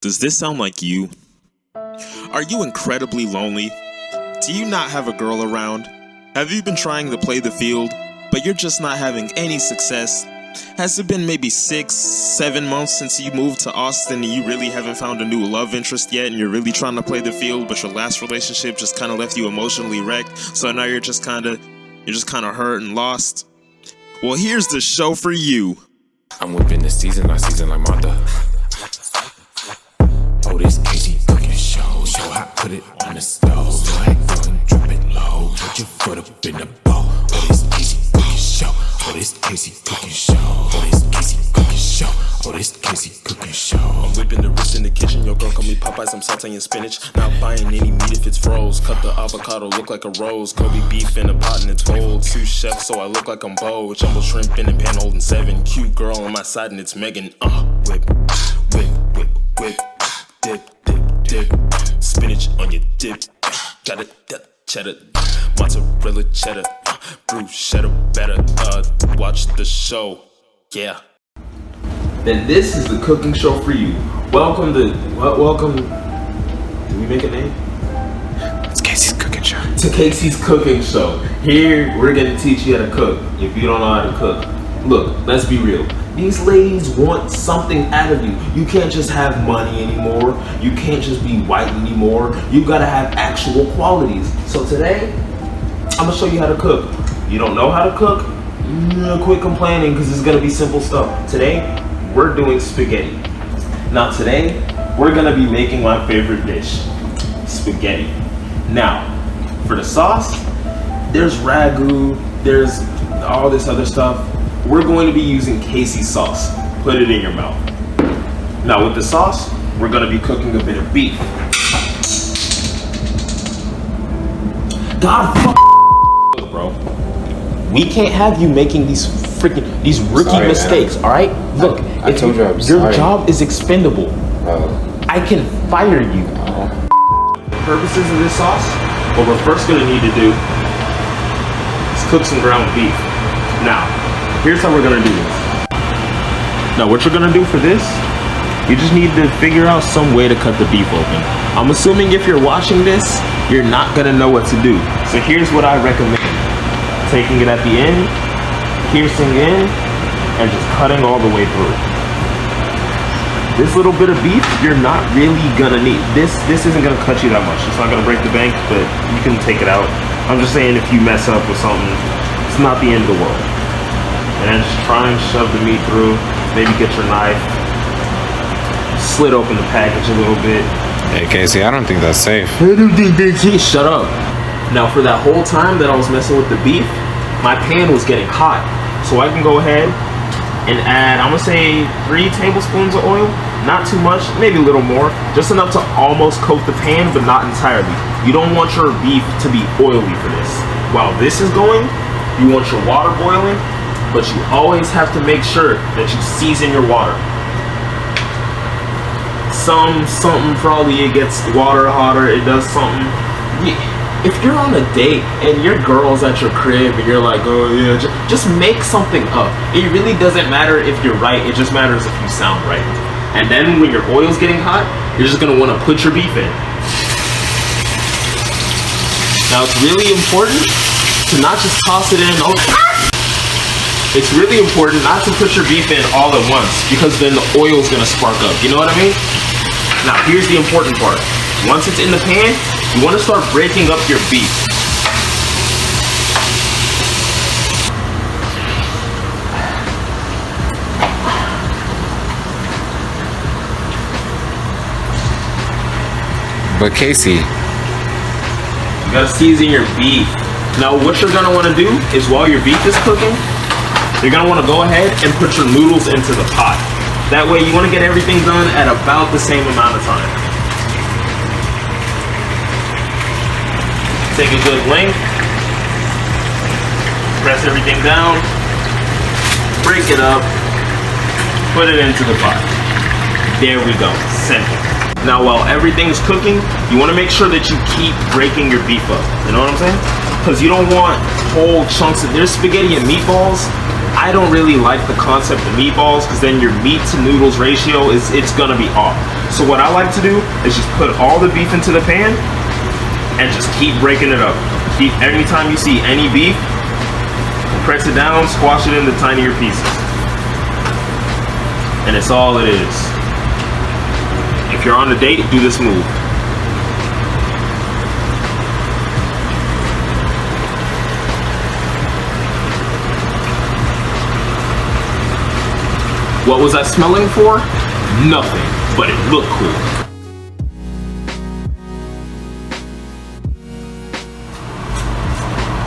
Does this sound like you? Are you incredibly lonely? Do you not have a girl around? Have you been trying to play the field, but you're just not having any success? Has it been maybe 6-7 months since you moved to Austin and you really haven't found a new love interest yet and you're really trying to play the field, but your last relationship just kind of left you emotionally wrecked, so now you're just kind of hurt and lost? Well, here's the show for you. I'm whipping the season, I season like Martha. Oh, this Kasey cooking show. So I put it on the stove. Swag going, drop it low. Put your foot up in the bowl. Oh, this Kasey cooking show. Oh, this Kasey cooking show. Oh, this Kasey cooking show. Oh, this Kasey cooking show. I'm whipping the wrist in the kitchen. Your girl call me Popeyes, I'm sauteing spinach. Not buying any meat if it's froze. Cut the avocado, look like a rose. Kobe beef in a pot and it's cold. Sous chef, so I look like I'm Bo. Jumbo shrimp in a pan holding 7. Cute girl on my side and it's Megan. Whip, whip, whip, whip. Dip, dip, dip, spinach on your dip. Got it, cheddar, mozzarella cheddar, bruschetta better. Watch the show, yeah. Then this is the cooking show for you. Welcome. Did we make a name? It's Kasey's cooking show. To Kasey's cooking show. Here we're gonna teach you how to cook. If you don't know how to cook, look, let's be real. These ladies want something out of you. You can't just have money anymore. You can't just be white anymore. You gotta have actual qualities. So today, I'm gonna show you how to cook. You don't know how to cook? Quit complaining, because it's gonna be simple stuff. Today, we're doing spaghetti. Now today, we're gonna be making my favorite dish, spaghetti. Now, for the sauce, there's ragu, there's all this other stuff. We're going to be using Kasey sauce. Put it in your mouth. Now with the sauce, we're going to be cooking a bit of beef. God bro. We can't have you making these rookie mistakes, all right? Look, I told you I was your sorry. job is expendable. I can fire you. The purposes of this sauce, what we're first going to need to do is cook some ground beef. Now, here's how we're gonna do this. Now, what you're gonna do for this, you just need to figure out some way to cut the beef open. I'm assuming if you're watching this, you're not gonna know what to do. So here's what I recommend. Taking it at the end, piercing in, and just cutting all the way through. This little bit of beef, you're not really gonna need. This isn't gonna cut you that much. It's not gonna break the bank, but you can take it out. I'm just saying if you mess up with something, it's not the end of the world. And then just try and shove the meat through. Maybe get your knife. Slit open the package a little bit. Hey Kasey, I don't think that's safe. Shut up. Now for that whole time that I was messing with the beef, my pan was getting hot. So I can go ahead and add, I'm gonna say 3 tablespoons of oil. Not too much, maybe a little more. Just enough to almost coat the pan, but not entirely. You don't want your beef to be oily for this. While this is going, you want your water boiling, but you always have to make sure that you season your water. Something probably it gets water hotter, it does something. If you're on a date and your girl's at your crib and you're like, oh yeah, just make something up. It really doesn't matter if you're right, it just matters if you sound right. And then when your oil's getting hot, you're just gonna wanna put your beef in. Now it's really important to not just toss it in. It's really important not to put your beef in all at once, because then the oil's gonna spark up, you know what I mean? Now here's the important part. Once it's in the pan, you wanna start breaking up your beef. But Kasey, You gotta season your beef. Now what you're gonna wanna do is while your beef is cooking, you're gonna wanna go ahead and put your noodles into the pot. That way you wanna get everything done at about the same amount of time. Take a good length, press everything down, break it up, put it into the pot. There we go, simple. Now while everything's cooking, you wanna make sure that you keep breaking your beef up. You know what I'm saying? Because you don't want whole chunks of, there's spaghetti and meatballs. I don't really like the concept of meatballs because then your meat to noodles ratio it's gonna be off. So what I like to do is just put all the beef into the pan and just keep breaking it up. Every time you see any beef, press it down, squash it into tinier pieces. And it's all it is. If you're on a date, do this move. What was I smelling for? Nothing, but it looked cool.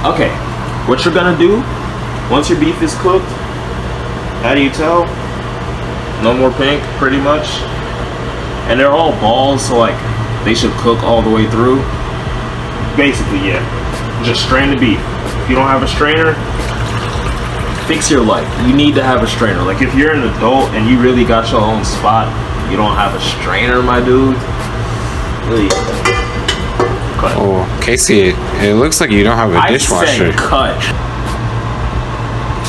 Okay, what you're gonna do, once your beef is cooked, how do you tell? No more pink, pretty much. And they're all balls, so like, they should cook all the way through. Basically, yeah. Just strain the beef. If you don't have a strainer, fix your life. You need to have a strainer. Like if you're an adult and you really got your own spot, you don't have a strainer, my dude. Really. Cut. Oh, Kasey, it looks like you don't have a dishwasher. I said cut.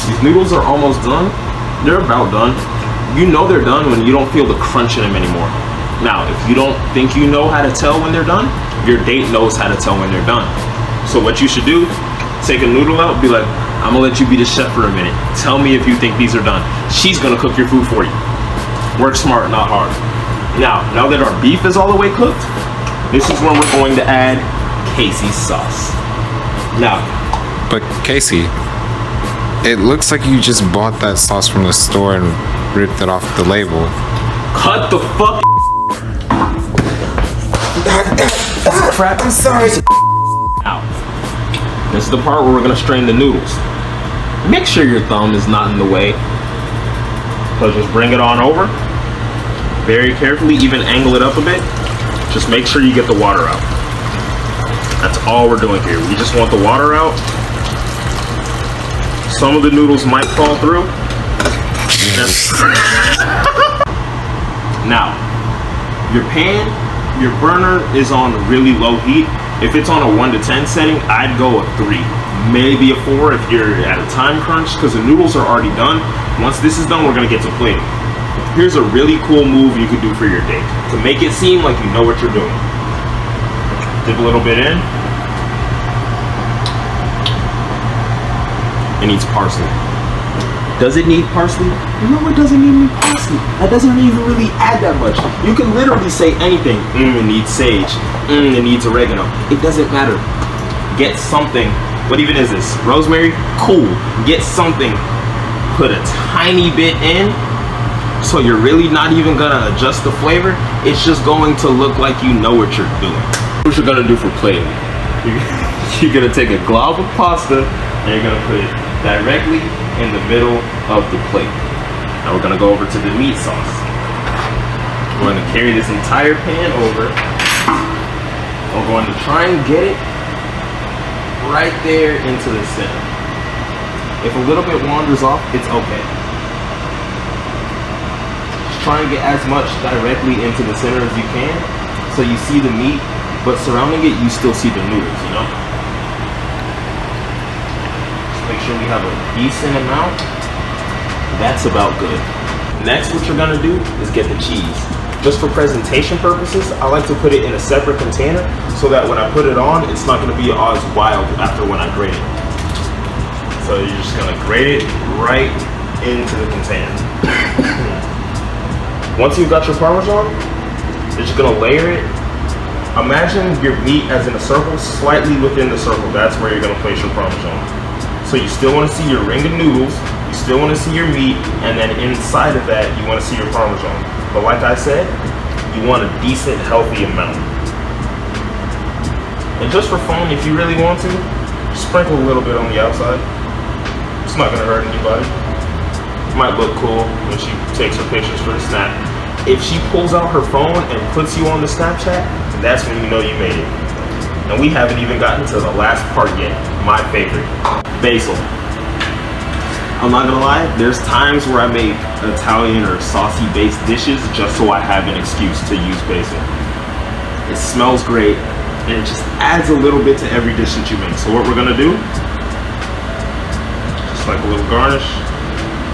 These noodles are almost done. They're about done. You know they're done when you don't feel the crunch in them anymore. Now, if you don't think you know how to tell when they're done, your date knows how to tell when they're done. So what you should do, take a noodle out, be like, I'm gonna let you be the chef for a minute. Tell me if you think these are done. She's gonna cook your food for you. Work smart, not hard. Now that our beef is all the way cooked, this is when we're going to add Kasey's sauce. Now, But Kasey, it looks like you just bought that sauce from the store and ripped it off the label. cut the fuck. Crap. I'm sorry. Out. This is the part where we're gonna strain the noodles. Make sure your thumb is not in the way. So just bring it on over. Very carefully, even angle it up a bit. Just make sure you get the water out. That's all we're doing here. We just want the water out. Some of the noodles might fall through. Now, your pan, your burner is on really low heat. If it's on a 1 to 10 setting, I'd go a 3, maybe a 4 if you're at a time crunch, because the noodles are already done. Once this is done, we're gonna get to plating. Here's a really cool move you could do for your date to make it seem like you know what you're doing. Dip a little bit in. It needs parsley. Does it need parsley? No, it doesn't need parsley. That doesn't even really add that much. You can literally say anything. It needs sage. It needs oregano. It doesn't matter. Get something. What even is this? Rosemary? Cool. Get something. Put a tiny bit in. So you're really not even gonna adjust the flavor. It's just going to look like you know what you're doing. What you're gonna do for plating? You're gonna take a glob of pasta and you're gonna put it directly in the middle of the plate. Now we're gonna go over to the meat sauce. We're gonna carry this entire pan over. We're going to try and get it right there into the center. If a little bit wanders off, it's okay. Just try and get as much directly into the center as you can, so you see the meat, but surrounding it, you still see the noodles, you know? Make sure we have a decent amount. That's about good. Next, what you're gonna do is get the cheese. Just for presentation purposes, I like to put it in a separate container so that when I put it on, it's not gonna be as wild after when I grate it. So you're just gonna grate it right into the container. Once you've got your Parmesan, you're just gonna layer it. Imagine your meat as in a circle, slightly within the circle. That's where you're gonna place your Parmesan. So you still want to see your ring of noodles, you still want to see your meat, and then inside of that, you want to see your Parmesan. But like I said, you want a decent, healthy amount. And just for fun, if you really want to, sprinkle a little bit on the outside. It's not going to hurt anybody. It might look cool when she takes her pictures for the snap. If she pulls out her phone and puts you on the Snapchat, that's when you know you made it. And we haven't even gotten to the last part yet, my favorite. Basil. I'm not gonna lie, there's times where I make Italian or saucy based dishes just so I have an excuse to use basil. It smells great and it just adds a little bit to every dish that you make. So what we're gonna do, just like a little garnish,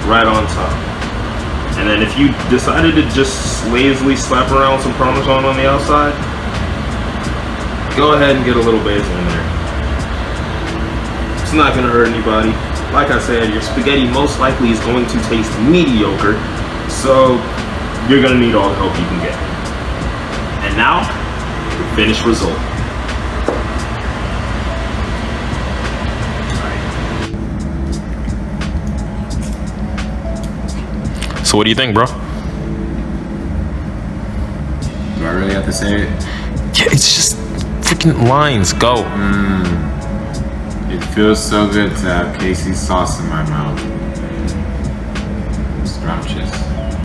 right on top. And then if you decided to just lazily slap around some Parmesan on the outside, go ahead and get a little basil in there. It's not gonna hurt anybody. Like I said, your spaghetti most likely is going to taste mediocre, so you're gonna need all the help you can get. And now, the finished result. So what do you think, bro? Do I really have to say it? Yeah, it's just freaking lines. Go. It feels so good to have Kasey's sauce in my mouth.